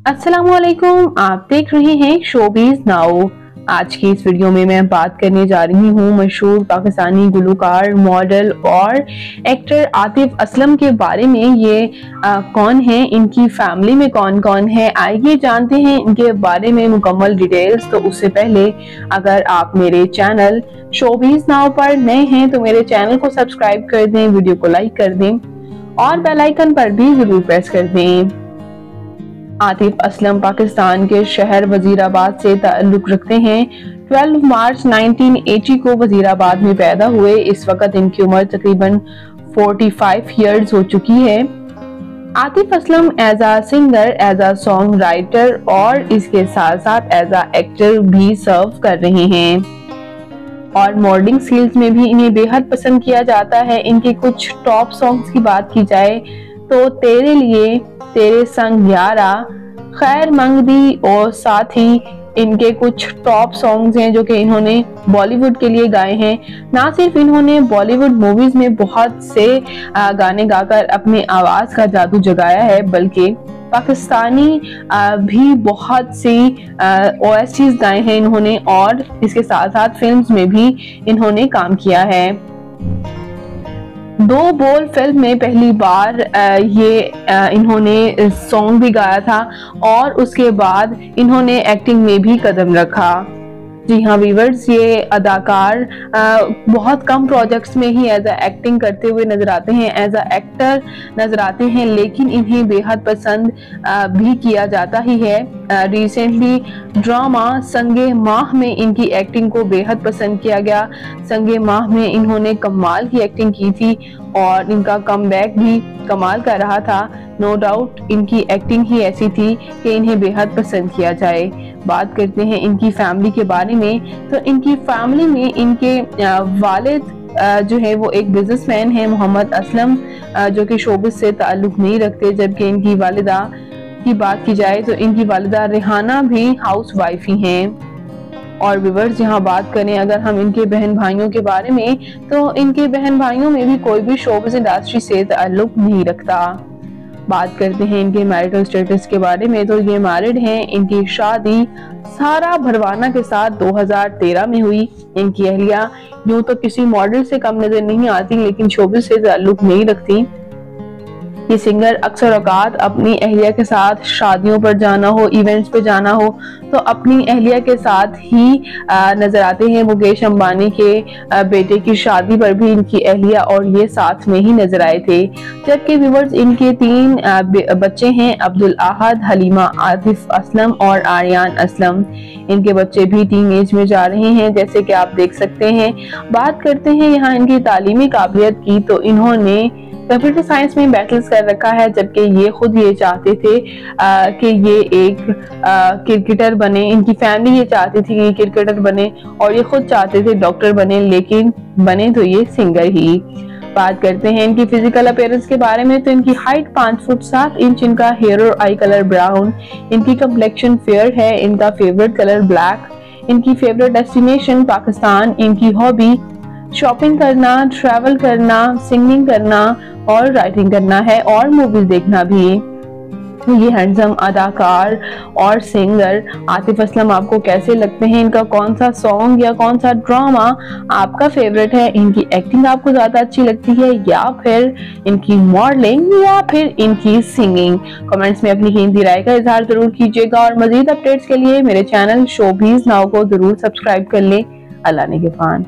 अस्सलामुअलैकुम, आप देख रहे हैं शोबीज नाउ। आज की इस वीडियो में मैं बात करने जा रही हूँ मशहूर पाकिस्तानी गुलकार, मॉडल और एक्टर आतिफ असलम के बारे में। ये कौन है, इनकी फैमिली में कौन कौन है, आइए जानते हैं इनके बारे में मुकम्मल डिटेल्स। तो उससे पहले अगर आप मेरे चैनल शोबीज नाउ पर नए हैं तो मेरे चैनल को सब्सक्राइब कर दें, वीडियो को लाइक कर दें और बेल आइकन पर भी जरूर प्रेस कर दें। आतिफ असलम पाकिस्तान के शहर वजीराबाद से ताल्लुक रखते हैं। 12 मार्च 1980 को वजीराबाद में पैदा हुए। इस वक्त इनकी उम्र तकरीबन 45 इयर्स हो चुकी है। Atif Aslam as a singer, as a song writer और इसके साथ साथ एज अ एक्टर भी सर्व कर रहे हैं और मॉडलिंग स्किल्स में भी इन्हें बेहद पसंद किया जाता है। इनके कुछ टॉप सॉन्ग्स की बात की जाए तो तेरे लिए, तेरे संग यारा, खैर मंगदी और साथ ही इनके कुछ टॉप सॉन्ग्स हैं जो कि इन्होंने बॉलीवुड के लिए गाए हैं। ना सिर्फ इन्होंने बॉलीवुड मूवीज में बहुत से गाने गाकर अपनी आवाज का जादू जगाया है, बल्कि पाकिस्तानी भी बहुत सी OSTs गाए हैं इन्होंने और इसके साथ साथ फिल्म्स में भी इन्होंने काम किया है। दो बोल फिल्म में पहली बार इन्होंने सॉन्ग भी गाया था और उसके बाद इन्होंने एक्टिंग में भी कदम रखा। जी हाँ व्यूअर्स, ये अदाकार बहुत कम प्रोजेक्ट्स में ही एज अ एक्टिंग करते हुए नजर आते हैं, एज अ एक्टर नजर आते हैं, लेकिन इन्हें बेहद पसंद भी किया जाता ही है। रिसेंटली ड्रामा संगे माह में इनकी एक्टिंग को बेहद पसंद किया गया। संगे माह में इन्होंने कमाल की एक्टिंग की थी और इनका कमबैक भी कमाल का रहा था। नो डाउट इनकी एक्टिंग ही ऐसी थी कि इन्हें बेहद पसंद किया जाए। बात करते हैं इनकी फैमिली के बारे में। तो इनकी फैमिली में इनके वालिद जो है वो एक बिजनेसमैन है, मोहम्मद असलम, जो कि शोबिस से ताल्लुक नहीं रखते। जबकि इनकी वालिदा की बात की जाए तो इनकी वालिदा रेहाना भी हाउस वाइफ ही हैं। और व्यूअर्स, यहाँ बात करें अगर हम इनके बहन भाइयों के बारे में तो इनके बहन भाइयों में भी कोई भी शोबिस इंडस्ट्री से ताल्लुक नहीं रखता। बात करते हैं इनके मैरिटल स्टेटस के बारे में तो ये मैरिड हैं। इनकी शादी सारा भरवाना के साथ 2013 में हुई। इनकी अहलिया यूं तो किसी मॉडल से कम नजर नहीं आती, लेकिन शोबिस से ताल्लुक नहीं रखती। ये सिंगर अक्सर औकात अपनी अहलिया के साथ शादियों पर जाना हो, इवेंट्स पे जाना हो तो अपनी अहलिया के साथ ही नजर आते हैं। मुकेश अंबानी के बेटे की शादी पर भी इनकी अहलिया और ये साथ में ही नजर आए थे। जबकि व्यूअर्स, इनके 3 बच्चे हैं, अब्दुल अहद, हलीमा, आतिफ असलम और आर्यन असलम। इनके बच्चे भी टीन एज में जा रहे हैं, जैसे कि आप देख सकते हैं। बात करते हैं यहाँ इनकी तालीमी काबिलियत की तो इन्होंने कंप्यूटर साइंस में बैचलर्स कर रखा है। जबकि ये खुद ये चाहते थे कि ये एक क्रिकेटर बने। इनकी फैमिली ये चाहती थी कि ये क्रिकेटर बने और ये खुद चाहते थे डॉक्टर बने, लेकिन बने तो ये सिंगर ही। बात करते हैं इनकी फिजिकल अपीयरेंस के बारे में तो इनकी हाइट 5 फुट 7 इंच, इनका हेयर और आई कलर ब्राउन, इनकी कम्प्लेक्शन फेयर है, इनका फेवरेट कलर ब्लैक, इनकी फेवरेट डेस्टिनेशन पाकिस्तान, इनकी हॉबी शॉपिंग करना, ट्रैवल करना, सिंगिंग करना और राइटिंग करना है और मूवीज देखना भी। ये हैंडसम अदाकार और सिंगर आतिफ असलम आपको कैसे लगते हैं? इनका कौन सा सॉन्ग या कौन सा ड्रामा आपका फेवरेट है? इनकी एक्टिंग आपको ज्यादा अच्छी लगती है या फिर इनकी मॉडलिंग या फिर इनकी सिंगिंग? कमेंट्स में अपनी कीमती राय का इजहार जरूर कीजिएगा और मजीद अपडेट्स के लिए मेरे चैनल शोबीज नाउ को जरूर सब्सक्राइब कर लें। अल्लाह निगहबान।